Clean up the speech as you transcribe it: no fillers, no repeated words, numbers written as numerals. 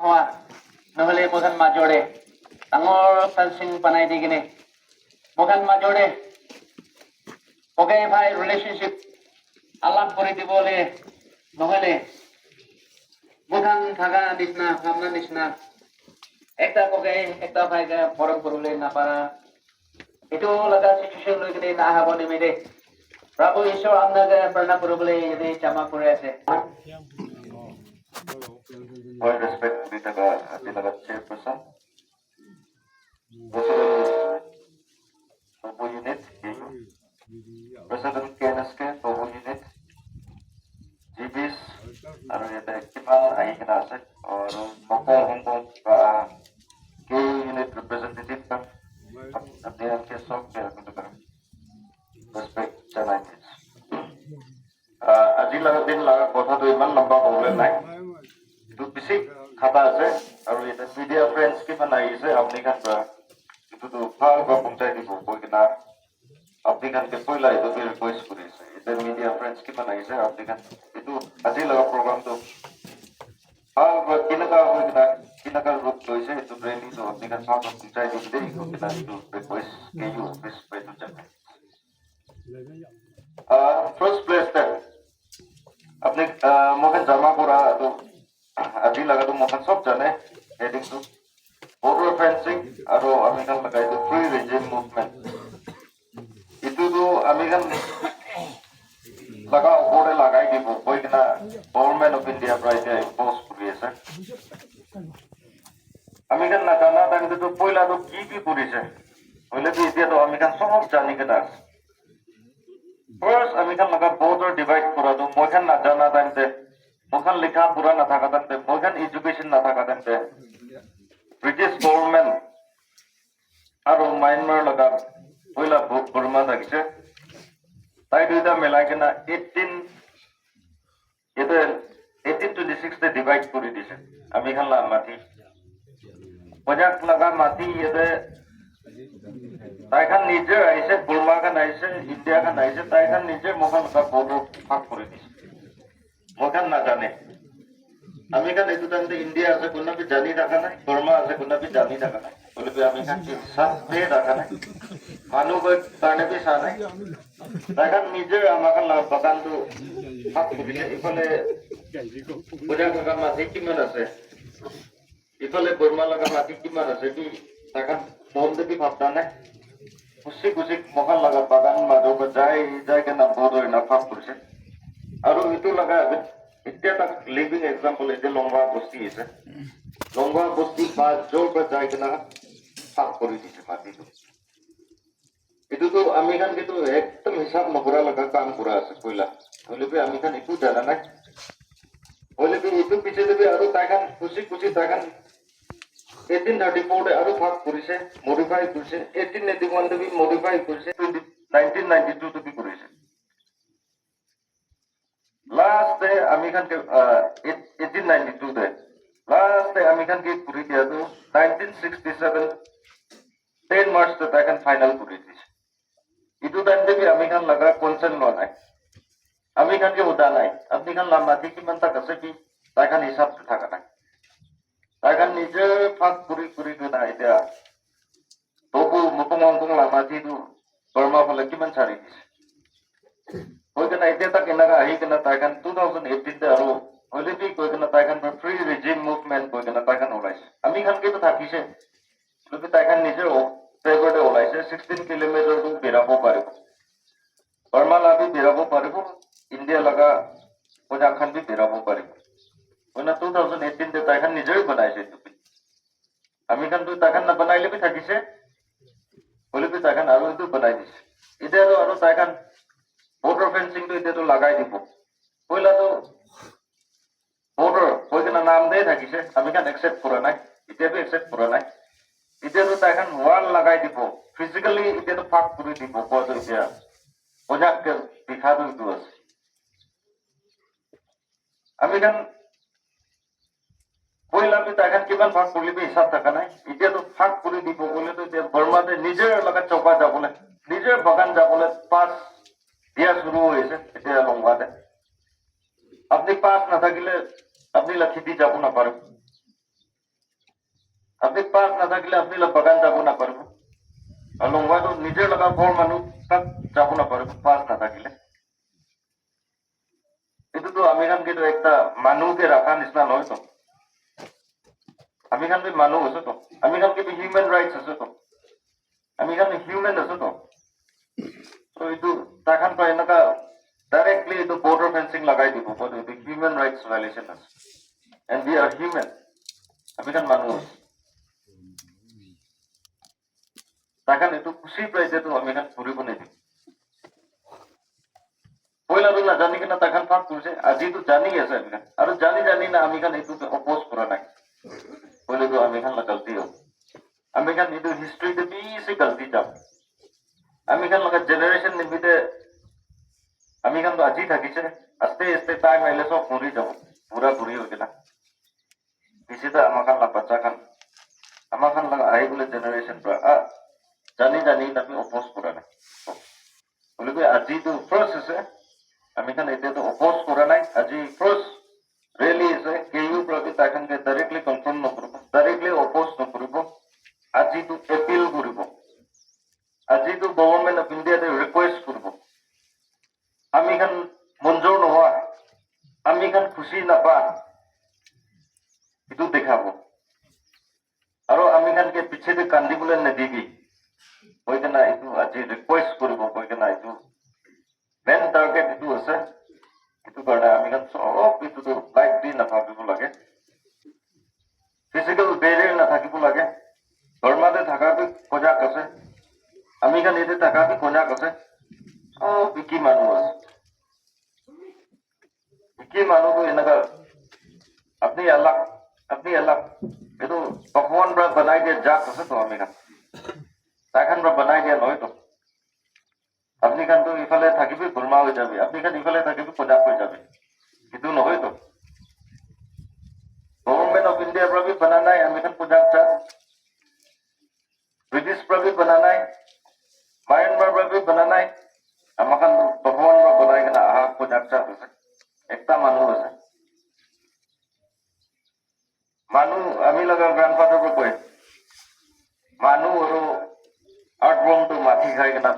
হোৱা নহ'লে মোখান মাজৰে ডাঙৰ ফেন্সিং বনাই দি কিনে মোখান মাজৰে ককাই ভাই ৰিলেশ্যনশ্বিপ আলাপ কৰি দিবলৈ নহ'লে মোখান থাকা নিচিনা ভাবনা নিচিনা একটা ককাই একটা ভাইকে মৰম কৰিবলৈ নাপাৰা এইটো লগা চিটুৱেশ্যন লৈ কিনে নাহাব নিমিলে প্ৰভু ঈশ্বৰ আপোনাকে প্ৰাৰ্থনা কৰিবলৈ যদি ক্ষমা কৰি আছে All respect to the chairperson. President Tobo Unit, President KNSK Tobo Unit, GBs, ada yang aktifan, ayah kena aset, और मौका हमको के unit representative का अपने आपके सब के रखने का respect चाहिए. আজি लगा दिन लगा কথা तो इमान लंबा बोले नहीं. itu bisik kata আছে আৰু এটা মিডিয়া ফ্ৰেন্ডছ কিমান আহিছে আপুনি কান itu তো ভাল বা পঞ্চাই দিব কৈ কিনা আপুনি কান কে পইলা itu ৰিকুৱেষ্ট কৰিছে এটা মিডিয়া ফ্ৰেন্ডছ কিমান আহিছে আপুনি কান itu আজি লগা প্ৰগ্ৰামটো ভাল বা কিনকা হৈ কিনকা ৰূপ লৈছে itu ব্ৰেলি তো আপুনি কান ভাল পঞ্চাই দিব দেই কিনা itu request K U office পেটো যাবে ফাৰ্স্ট প্লেস তে আপনি মোকে জমা কৰা তো আজি লগা তো মোকে সব জানে হেডিং টু border fencing আৰু আমি কান লগাই তো ফ্ৰী ৰিজিম মুভমেন্ট ইটো তো আমি কান লগা ওপৰে লগাই দিব কই কিনা গভৰ্ণমেন্ট অফ ইন্ডিয়া প্ৰাইতে ইম্পোজ কৰি আছে আমি কান নাজানা তাকে তো পইলা তো কি কৰিছে হলে তো এতিয়া তো আমি কান সব জানি কেনা First, আমি kan laga border divide kura do moikan na jana dante moikan likha pura na thaka dante moikan education na thaka dante British government aro Myanmar laga oila Burma dagise tai duita melai kena 1826 te divide kuri dise ami kan la mati pojak laga mati yede তাই খান নিজে আহিছে বুৰ্মা খান আহিছে India খান আহিছে তাই খান নিজে মোখান border ভাগ কৰি দিছে মোখান নাজানে আমি খান এইটো টাইমতে ইণ্ডিয়া আছে কোনোবি জানি থাকা নাই বুৰ্মা আছে কোনোবি জানি থাকা নাই বলে আমি খান কি সাথে থাকা নাই মানুহ কাৰণে বি চা নাই তাই খান নিজে আমাৰ খান বাগানটো ভাগ কৰিছে ইফালে পূজা লগা মাটি কিমান আছে ইফালে বুৰ্মা লগা মাটি কিমান আছে কি তাই খান মনটো কি ভাবতা নাই Kusik mokan laga bagan madu bajai ke na border na phap kurse aru itu laga itya tak living example ite longwa bosti ise longwa bosti ba jor bajai ke na phap kori dise mati tu itu tu ami kan gitu ekdom hisab nokura laga kaam kura ase koila hole be ami kan itu jana nai hole be itu piche de be aru tai kan kusik tai kan 1834 তে আৰু ভাগ কৰিছে modify কৰিছে 1881 তে modify কৰিছে 1992 তে কৰিছে last তে আমি খান 1892 তে লাষ্ট তে আমি খান কি কৰি দিয়া তো 1967 10 মাৰ্চ তে তাই খান ফাইনাল কৰি দিছে ইটো টাইম তে আমি খান লগা কনসেন্ট লোৱা নাই আমি খান কি উদা নাই আপনি খান লামাতি কিমান তাক আছে কি তাই খান হিচাপ থাকা নাই Akan nije fak kuri tu na idea. Toku mukung lama itu Burma pala kiman cari dis. Koi kena idea tak kena ahi kena takan 2018 te aru oleh bi koi kena takan free regime movement koi kena takan olai. Ami kan kita thaki se. Lebih takan nije paper de olai se 16 kilometer tu berapa paribu. Burma labi berapa paribu. India laga pojak kan bi berapa paribu. When 2018 ते ताकन निजर बनाइसे तुपि हामी खान तो ताकन न बनाइले भी थाकिसे बोले भी ताकन आरो तो बनाइ दिस इते तो आरो ताकन border fencing तो इते तो लगाइ दिबो पहिला तो border कोइ केना नाम दे थाकिसे हामी खान एक्सेप्ट কৰা নাই इते भी एक्सेप्ट কৰা নাই इते तो ताकन wall लगाइ दिबो फिजिकली इते तो फाक কৰি दिबो कोइ इते ओजाक के दिखा दो दुस हामी Khan Poila pi takan kiman phag kuli pi hisab taka nai itia to phag kuli dibo bole to itia Burma te nije laga chauka jabole nije bagan jabole pass dia shuru hoise itia longwa te apni pass na thakile apni lakhiti jabu na pare আপনি pass না থাকলে আপনি বাগান যাব না পারব আর লংবাটো নিজের লগা ঘর মানুষ তাক যাব না পারব পাস না থাকিলে এটো আমি খান কিন্তু একটা মানুষকে রাখা নিচিনা নহয় তো আমি খান মানুষ আছে তো আমি খান কিন্তু হিউম্যান রাইটস আছে তো আমি খান হিউম্যান আছে তো তো এইটো তাখান তো এনেকা ডাইরেক্টলি এইটো বর্ডার ফেন্সিং লাগাই দিব বলে এইটো হিউম্যান রাইটস ভায়োলেশন আছে এন্ড উই আর হিউম্যান আমি খান মানুষ তাখান এইটো খুশি পাইছেতো আমি খান ফুৰিব নিদিম পয়লাটো নাজানি কিনে তাখান ফাঁক কৰিছে আজিতো জানি আছে আমি খান আৰু জানি জানি না আমি খান এইটো অপোজ কৰা নাই পয়লাটো আমি খান গলতি হ'ব আমি খান এইটো হিষ্ট্ৰীতে বেছি গলতি যাম আমি খান লগা জেনারেশন নিমিতে আমি খান তো আজি থাকিছে আস্তে আস্তে টাইম আইলে সব মরি যাব পুরা ঘুরি হয়ে গেলা পিছিতে আমার খান বাচ্চা খান আমার খান লাগা আহি বলে জেনারেশন জানি জানি আমি অপোজ করা নাই বলে কি আজি তো ফার্স্ট আছে আমি খান এতে তো অপোজ করা নাই আজি ফার্স্ট রেলি আছে কেউ প্রতি তাখানকে ডাইরেক্টলি কনফার্ম নকরব ডাইরেক্টলি অপোজ নকরব আজি তো এপিল করব আজি তো গভর্নমেন্ট অফ ইন্ডিয়াতে রিকোয়েস্ট করব আমি খান মঞ্জুর নহয় আমি খান খুশি নাপা এইটো দেখাব আৰু আমি খানকে পিছেতে কান্দিবলৈ নিদিবি কৈ কেনে এইটো আজি ৰিকুৱেষ্ট কৰিব কৈ কেনে এইটো মেইন টাৰ্গেট এইটো আছে এইটো কাৰণে আমি খান চব এইটোতো লাইট দি নাভাবিব লাগে ফিজিকেল বেৰিয়াৰ নাথাকিব লাগে ধৰ্মাতে থকাটো সজাগ আছে আমি খান এতে থকাটো সজাগ আছে চব বিকি মানুহ আছে বিকি মানুহটো এনেকা আপনি আল্লাহ itu ভগবান পৰা বনাই দিয়া জাত আছে তো আমি খান তাইখান পৰা বনাই দিয়া নহয় তো আপনি খান তো ইফালে থাকিবি গুলমা হৈ যাবি আপনি খান ইফালে থাকিবি সজাগ হৈ যাবি এইটো নহয় তো গভর্নমেন্ট অফ ইন্ডিয়াৰ পৰা বি বনা নাই আমি খান সজাগ জাত ব্ৰিটিশ পৰা বি বনা নাই মায়ানমাৰ পৰা বি বনা নাই আমাৰ খান ভগৱান পৰা বনাই কিনে আহা সজাগ জাত আছে একটা মানুহ আছে মানুহ আমি লগা গ্ৰাণ্ডফাদাৰ পৰা কয় মানুহ আৰু আৰ্থৱৰ্মটো মাটি খাই কিনে